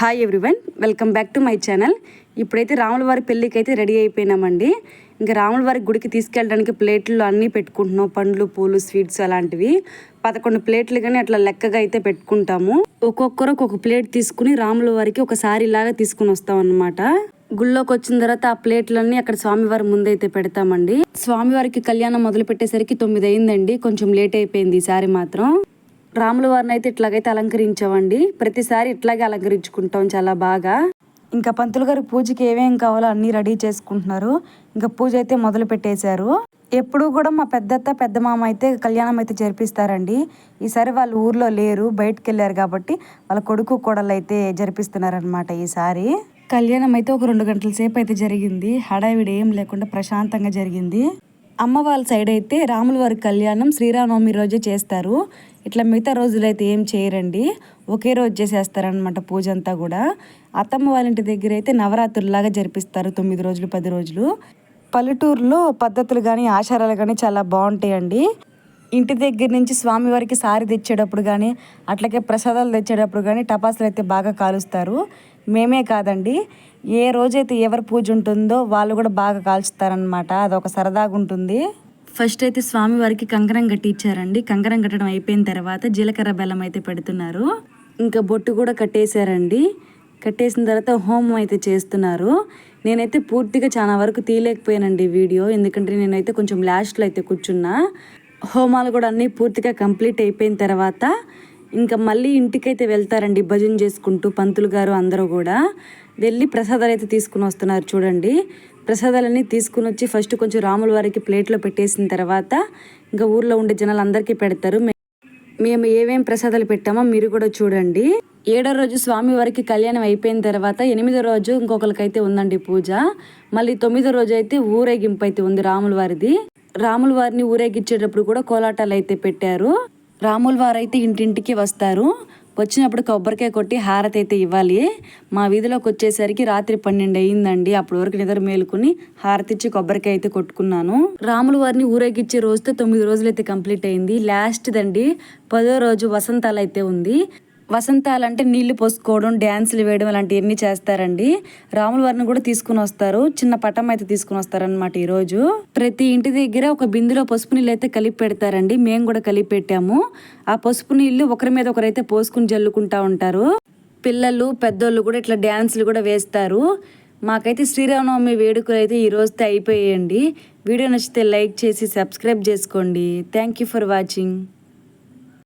Hi everyone, welcome back to my channel. ఇప్పుడైతే రాములవారి పెళ్ళికి అయితే రెడీ అయిపోయినామండి. ఇంకా రాములవారి గుడికి తీసుకెళ్ళడానికి ప్లేట్లు అన్నీ పెట్టుకుంటున్నాం. పండ్లు, పూలు, స్వీట్స్ అలాంటివి 11 ప్లేట్లు కానీ అట్లా లెక్కగా అయితే పెట్టుకుంటాము. ఒక్కొక్కరు ఒక్కొక్క ప్లేట్ తీసుకుని రాములవారికి ఒకసారి ఇలాగా తీసుకుని వస్తాం అన్నమాట. గుళ్ళోకి వచ్చిన తర్వాత ఆ ప్లేట్లన్నీ అక్కడ స్వామివారి ముందైతే పెడతామండి. స్వామివారికి కళ్యాణం మొదలు పెట్టేసరికి 9 అయిందండి. కొంచెం లేట్ అయిపోయింది ఈసారి మాత్రం. రాముల వారిని అయితే ఇట్లాగైతే అలంకరించామండి. ప్రతిసారి ఇట్లాగే అలంకరించుకుంటాం చాలా బాగా. ఇంకా పంతులు గారు పూజకి ఏమేం కావాలో అన్నీ రెడీ చేసుకుంటున్నారు. ఇంకా పూజ అయితే మొదలు పెట్టేశారు. ఎప్పుడు కూడా మా పెద్దత్త పెద్ద మామ అయితే కళ్యాణం అయితే జరిపిస్తారండి. ఈసారి వాళ్ళు ఊర్లో లేరు, బయటకు వెళ్ళారు కాబట్టి వాళ్ళ కొడుకు కోడలు అయితే జరిపిస్తున్నారనమాట. ఈసారి కళ్యాణం అయితే ఒక 2 గంటల సేపు అయితే జరిగింది. హడావిడి ఏం లేకుండా ప్రశాంతంగా జరిగింది. అమ్మ వాళ్ళ సైడ్ అయితే రాముల వారి కళ్యాణం శ్రీరామనవమి రోజే చేస్తారు. ఇట్లా మిగతా రోజులైతే ఏం చేయరండి, ఒకే రోజు చేసేస్తారనమాట పూజ అంతా కూడా. అత్తమ్మ వాళ్ళ ఇంటి దగ్గర అయితే నవరాత్రులాగా జరిపిస్తారు 9 రోజులు 10 రోజులు. పల్లెటూరులో పద్ధతులు కానీ ఆచారాలు కానీ చాలా బాగుంటాయండి. ఇంటి దగ్గర నుంచి స్వామివారికి సారి తెచ్చేటప్పుడు కానీ అట్లాగే ప్రసాదాలు తెచ్చేటప్పుడు కానీ టపాసులు అయితే బాగా కాలుస్తారు. మేమే కాదండి, ఏ రోజైతే ఎవరి పూజ ఉంటుందో వాళ్ళు కూడా బాగా కాల్చుతారనమాట. అదొక సరదాగా ఉంటుంది. ఫస్ట్ అయితే స్వామివారికి కంకణం కట్టించారండి. కంకణం కట్టడం అయిపోయిన తర్వాత జీలకర్ర బెల్లం అయితే పెడుతున్నారు. ఇంకా బొట్టు కూడా కట్టేశారండి. కట్టేసిన తర్వాత హోమం అయితే చేస్తున్నారు. నేనైతే పూర్తిగా చాలా వరకు తీయలేకపోయానండి వీడియో, ఎందుకంటే నేనైతే కొంచెం లాస్ట్లో అయితే కూర్చున్నా. హోమాలు కూడా అన్నీ పూర్తిగా కంప్లీట్ అయిపోయిన తర్వాత ఇంకా మళ్ళీ ఇంటికైతే వెళ్తారండి భజన చేసుకుంటూ. పంతులు గారు అందరూ కూడా వెళ్ళి ప్రసాదాలు అయితే తీసుకుని వస్తున్నారు. చూడండి, ప్రసాదాలన్నీ తీసుకుని వచ్చి ఫస్ట్ కొంచెం రాముల వారికి ప్లేట్లో పెట్టేసిన తర్వాత ఇంకా ఊర్లో ఉండే జనాలు అందరికీ పెడతారు. మేము ఏమేం ప్రసాదాలు పెట్టామో మీరు కూడా చూడండి. 7వ రోజు స్వామివారికి కళ్యాణం అయిపోయిన తర్వాత 8వ రోజు ఇంకొకరికైతే ఉందండి పూజ. మళ్ళీ 9వ రోజు అయితే ఊరేగింపు అయితే ఉంది రాముల వారిది. రాముల వారిని ఊరేగించేటప్పుడు కూడా కోలాటాలు అయితే పెట్టారు. రాముల వారు అయితే ఇంటింటికి వస్తారు. వచ్చినప్పుడు కొబ్బరికాయ కొట్టి హారతి అయితే ఇవ్వాలి. మా వీధిలోకి వచ్చేసరికి రాత్రి 12 అయ్యిందండి. అప్పటి వరకు నిద్ర మేలుకుని హారతి ఇచ్చి కొబ్బరికాయ అయితే కొట్టుకున్నాను. రాముల వారిని ఊరేగించే రోజుతో 9 రోజులు అయితే కంప్లీట్ అయింది. లాస్ట్ దండి 10వ రోజు వసంతాలు అయితే ఉంది. వసంతాలు అంటే నీళ్లు పోసుకోవడం, డ్యాన్సులు వేయడం అలాంటివన్నీ చేస్తారండి. రాముల వారిని కూడా తీసుకుని వస్తారు. చిన్న పటం అయితే తీసుకుని వస్తారనమాట. ఈరోజు ప్రతి ఇంటి దగ్గర ఒక బిందులో పసుపు నీళ్ళు అయితే కలిపి పెడతారండి. మేము కూడా కలిపి పెట్టాము. ఆ పసుపు నీళ్లు ఒకరి మీద ఒకరైతే పోసుకుని జల్లుకుంటా ఉంటారు. పిల్లలు పెద్దోళ్ళు కూడా ఇట్లా డ్యాన్సులు కూడా వేస్తారు. మాకైతే శ్రీరామనవమి వేడుకలు అయితే ఈ రోజుతో అయిపోయాయండి. వీడియో నచ్చితే లైక్ చేసి సబ్స్క్రైబ్ చేసుకోండి. Thank you for watching.